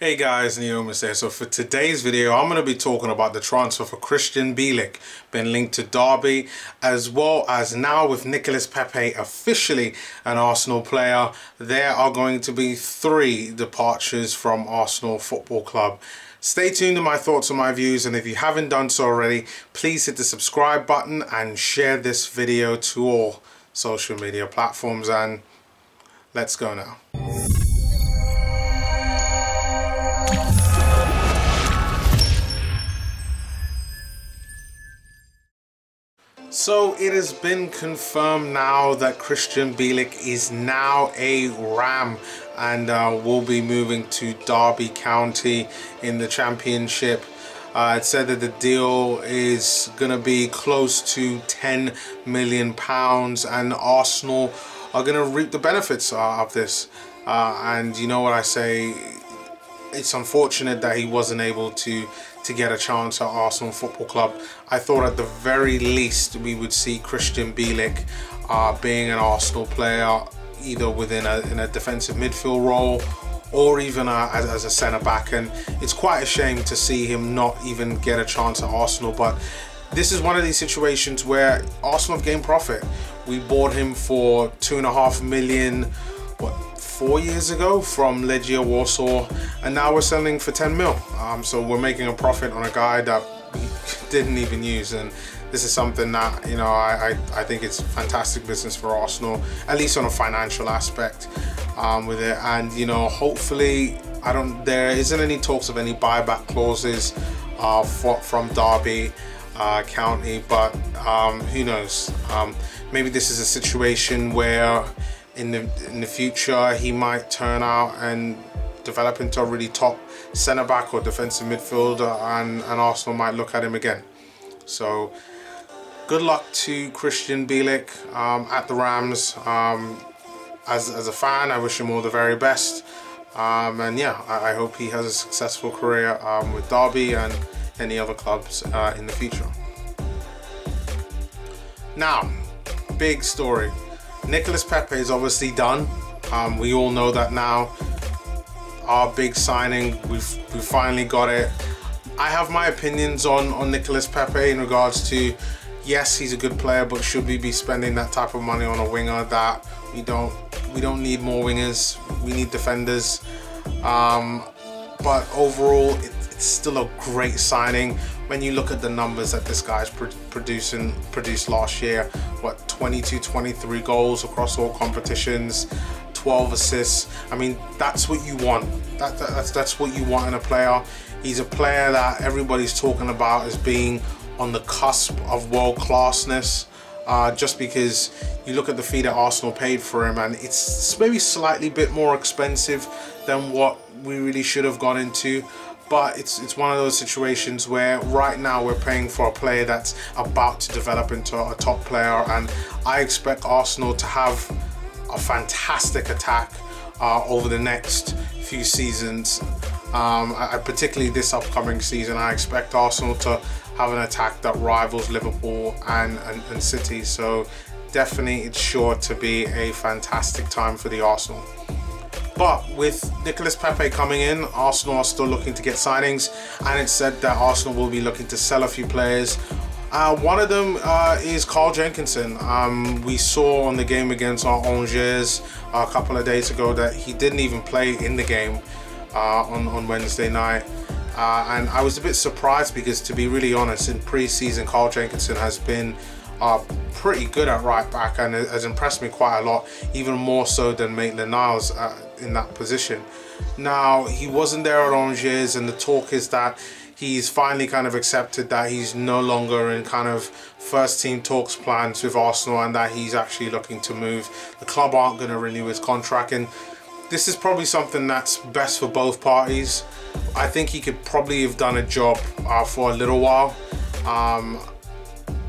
Hey guys, Neomis here. So for today's video, I'm going to be talking about the transfer for Krystian Bielik, been linked to Derby, as well as now with Nicolas Pepe officially an Arsenal player. There are going to be 3 departures from Arsenal Football Club. Stay tuned to my thoughts and my views, and if you haven't done so already, please hit the subscribe button and share this video to all social media platforms, and let's go now. So it has been confirmed now that Krystian Bielik is now a Ram and will be moving to Derby County in the Championship. It said that the deal is going to be close to £10 million, and Arsenal are going to reap the benefits of this. And you know what I say, it's unfortunate that he wasn't able to get a chance at Arsenal Football Club. I thought at the very least we would see Krystian Bielik being an Arsenal player, either within a defensive midfield role or even as a centre-back, and it's quite a shame to see him not even get a chance at Arsenal. But this is one of these situations where Arsenal have gained profit. We bought him for £2.5 million, 4 years ago from Legia Warsaw, and now we're selling for 10 mil. So we're making a profit on a guy that we didn't even use, and this is something that, you know, I think it's fantastic business for Arsenal, at least on a financial aspect with it. And you know, hopefully there isn't any talks of any buyback clauses from Derby County, but who knows, maybe this is a situation where in the future he might turn out and develop into a really top centre-back or defensive midfielder, and Arsenal might look at him again. So good luck to Krystian Bielik at the Rams. As a fan, I wish him all the very best, and yeah, I hope he has a successful career with Derby and any other clubs in the future. Now, big story. Nicolas Pepe is obviously done. We all know that now. Our big signing, we finally got it. I have my opinions on Nicolas Pepe in regards to, yes, he's a good player, but should we be spending that type of money on a winger? That we don't need more wingers. We need defenders. But overall, it's still a great signing when you look at the numbers that this guy's produced last year. What, 23 goals across all competitions, 12 assists. I mean, that's what you want. That's what you want in a player. He's a player that everybody's talking about as being on the cusp of world-classness, just because you look at the fee that Arsenal paid for him, and it's maybe slightly bit more expensive than what we really should have gone into. But it's one of those situations where right now we're paying for a player that's about to develop into a top player, and I expect Arsenal to have a fantastic attack over the next few seasons. Particularly this upcoming season, I expect Arsenal to have an attack that rivals Liverpool and City. So definitely it's sure to be a fantastic time for the Arsenal. But with Nicolas Pepe coming in, Arsenal are still looking to get signings, and it's said that Arsenal will be looking to sell a few players. One of them is Carl Jenkinson. We saw on the game against Angers a couple of days ago that he didn't even play in the game on Wednesday night. And I was a bit surprised because, to be really honest, in pre-season Carl Jenkinson has been pretty good at right back and has impressed me quite a lot, even more so than Maitland-Niles in that position. Now, he wasn't there at Angers, and the talk is that he's finally kind of accepted that he's no longer in kind of first team talks plans with Arsenal, and that he's actually looking to move. The club aren't going to renew his contract, and this is probably something that's best for both parties. I think he could probably have done a job for a little while,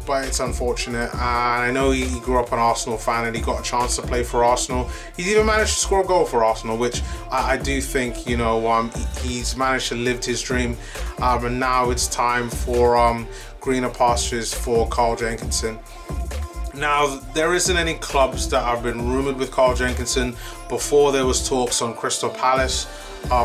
but it's unfortunate. And I know he grew up an Arsenal fan and he got a chance to play for Arsenal. He's even managed to score a goal for Arsenal, which I do think, you know, he's managed to live his dream. And now it's time for greener pastures for Carl Jenkinson. Now, there isn't any clubs that have been rumoured with Carl Jenkinson. Before, there was talks on Crystal Palace.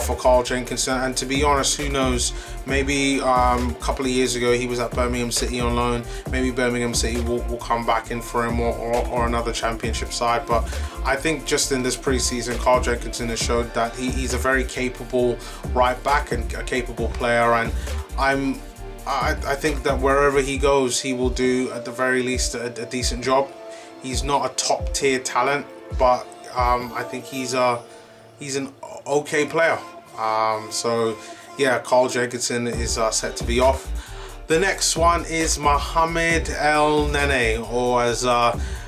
for Carl Jenkinson. And to be honest, who knows, maybe a couple of years ago he was at Birmingham City on loan. Maybe Birmingham City will come back in for him, or another championship side. But I think just in this pre-season, Carl Jenkinson has showed that he's a very capable right back and a capable player, and I think that wherever he goes, he will do at the very least a decent job. He's not a top tier talent, but I think he's an okay player. So yeah, Carl Jenkinson is set to be off. The next one is Mohamed Elneny, or as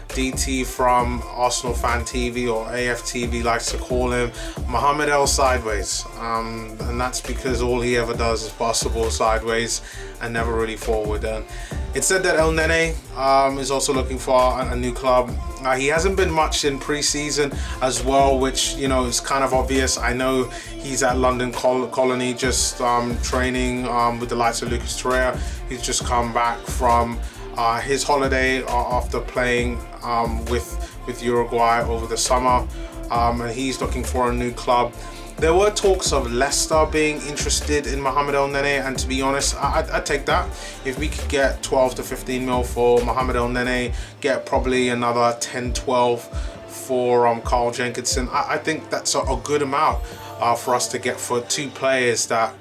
DT from Arsenal Fan TV or AFTV likes to call him, Mohamed El Sideways. And that's because all he ever does is pass the ball sideways and never really forward. And it's said that Elneny is also looking for a new club. He hasn't been much in pre-season as well, which, you know, is kind of obvious. I know he's at London Colony just training with the likes of Lucas Torreira. He's just come back from his holiday after playing with Uruguay over the summer, and he's looking for a new club. There were talks of Leicester being interested in Mohamed Elneny, and to be honest, I'd take that. If we could get 12 to 15 mil for Mohamed Elneny, get probably another 10, 12 for Carl Jenkinson, I think that's a good amount for us to get for two players that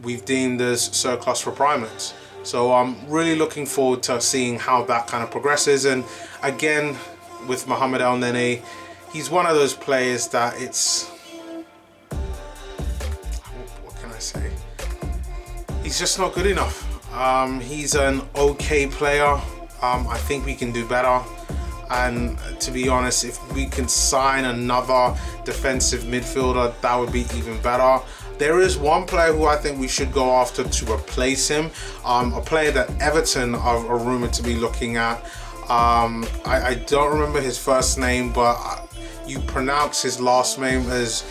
we've deemed as surplus requirements. So I'm really looking forward to seeing how that kind of progresses. And again, with Mohamed Elneny, he's one of those players that it's, what can I say? He's just not good enough. He's an okay player. I think we can do better. And to be honest, if we can sign another defensive midfielder, that would be even better. There is one player who I think we should go after to replace him. A player that Everton are rumored to be looking at. I don't remember his first name, but you pronounce his last name as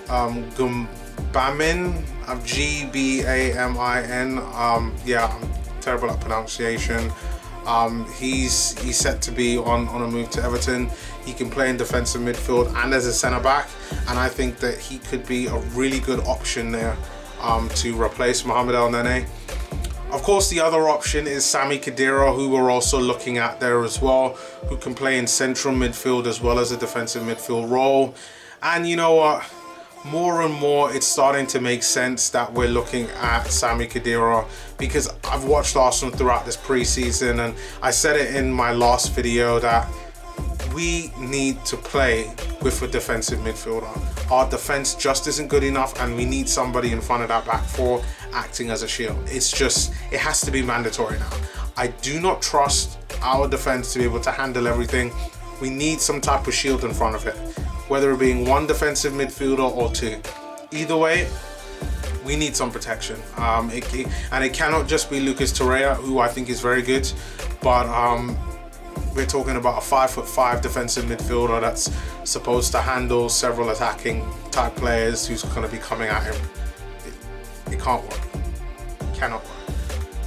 Gbamin, G-B-A-M-I-N. Yeah, I'm terrible at pronunciation. He's set to be on a move to Everton. He can play in defensive midfield and as a centre back, and I think that he could be a really good option there to replace Mohamed Elneny. Of course, the other option is Sami Khedira, who we're also looking at there as well, who can play in central midfield as well as a defensive midfield role. And you know what? More and more it's starting to make sense that we're looking at Sami Khedira, because I've watched Arsenal throughout this pre-season, and I said it in my last video that we need to play with a defensive midfielder. Our defense just isn't good enough, and we need somebody in front of that back four acting as a shield. It's just, it has to be mandatory now. I do not trust our defense to be able to handle everything. We need some type of shield in front of it, whether it being one defensive midfielder or two. Either way, we need some protection. And it cannot just be Lucas Torreira, who I think is very good, but we're talking about a 5'5" defensive midfielder that's supposed to handle several attacking type players who's going to be coming at him. It can't work. It cannot work.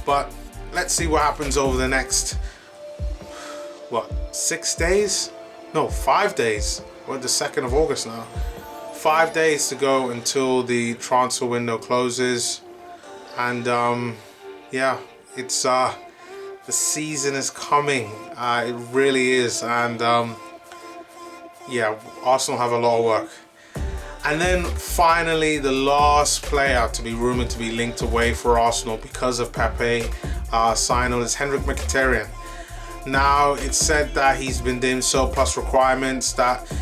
But let's see what happens over the next, what, 6 days? No, 5 days. We're the 2nd of August now. 5 days to go until the transfer window closes, and yeah, it's the season is coming. It really is, and yeah, Arsenal have a lot of work. And then finally, the last player to be rumored to be linked away for Arsenal because of Pepe signing is Elneny Mkhitaryan. Now, it's said that he's been deemed surplus requirements, that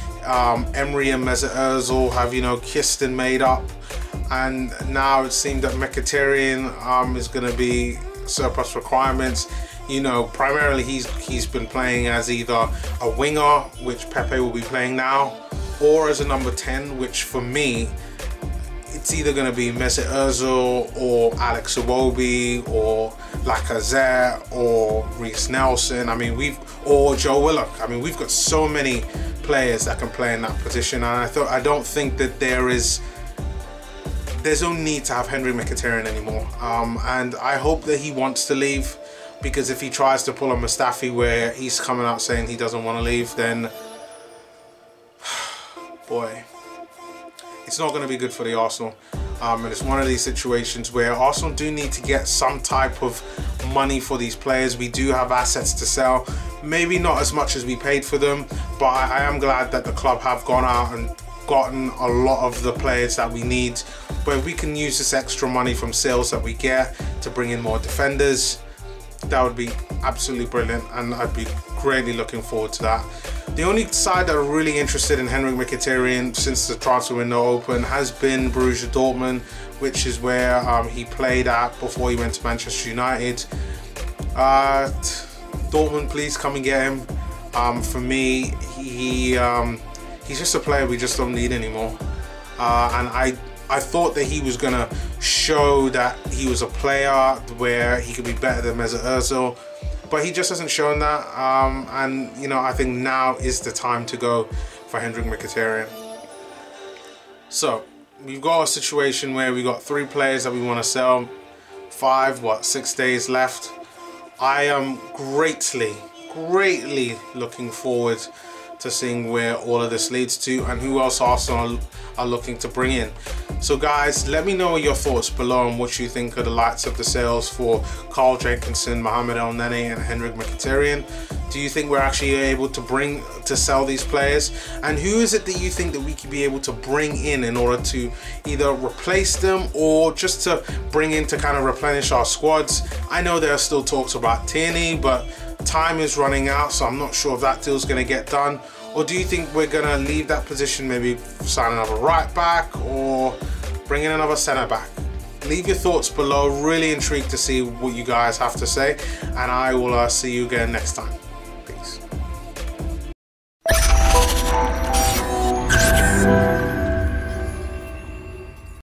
Emery and Mesut Ozil have, you know, kissed and made up, and now it seems that Mkhitaryan is going to be surplus requirements. You know, primarily he's been playing as either a winger, which Pepe will be playing now, or as a number 10, which for me, it's either going to be Mesut Ozil or Alex Iwobi or Lacazette or Reece Nelson. I mean, or Joe Willock. I mean, we've got so many players that can play in that position, and I don't think that there's no need to have Elneny Mkhitaryan anymore. And I hope that he wants to leave, because if he tries to pull a Mustafi where he's coming out saying he doesn't want to leave, then boy, it's not going to be good for the Arsenal. And it's one of these situations where Arsenal do need to get some type of money for these players. We do have assets to sell, maybe not as much as we paid for them, but I am glad that the club have gone out and gotten a lot of the players that we need, where we can use this extra money from sales that we get to bring in more defenders. That would be absolutely brilliant, and I'd be greatly looking forward to that. The only side that are really interested in Henrik Mkhitaryan since the transfer window open has been Borussia Dortmund, which is where he played at before he went to Manchester United. Dortmund, please come and get him. For me, he's just a player we just don't need anymore. And I thought that he was gonna show that he was a player where he could be better than Mesut Ozil, but he just hasn't shown that. And you know, I think now is the time to go for Henrik Mkhitaryan. So we've got a situation where we got 3 players that we want to sell. 6 days left. I am greatly looking forward to seeing where all of this leads to and who else Arsenal are looking to bring in. So guys, let me know your thoughts below on what you think of the likes of the sales for Carl Jenkinson, Mohamed Elneny and Henrik Mkhitaryan. Do you think we're actually able to sell these players? And who is it that you think that we could be able to bring in order to either replace them or just to bring in to kind of replenish our squads? I know there are still talks about Tierney, but time is running out, so I'm not sure if that deal's going to get done. Or do you think we're going to leave that position, maybe sign another right back or bring in another centre back? Leave your thoughts below. Really intrigued to see what you guys have to say, and I will see you again next time.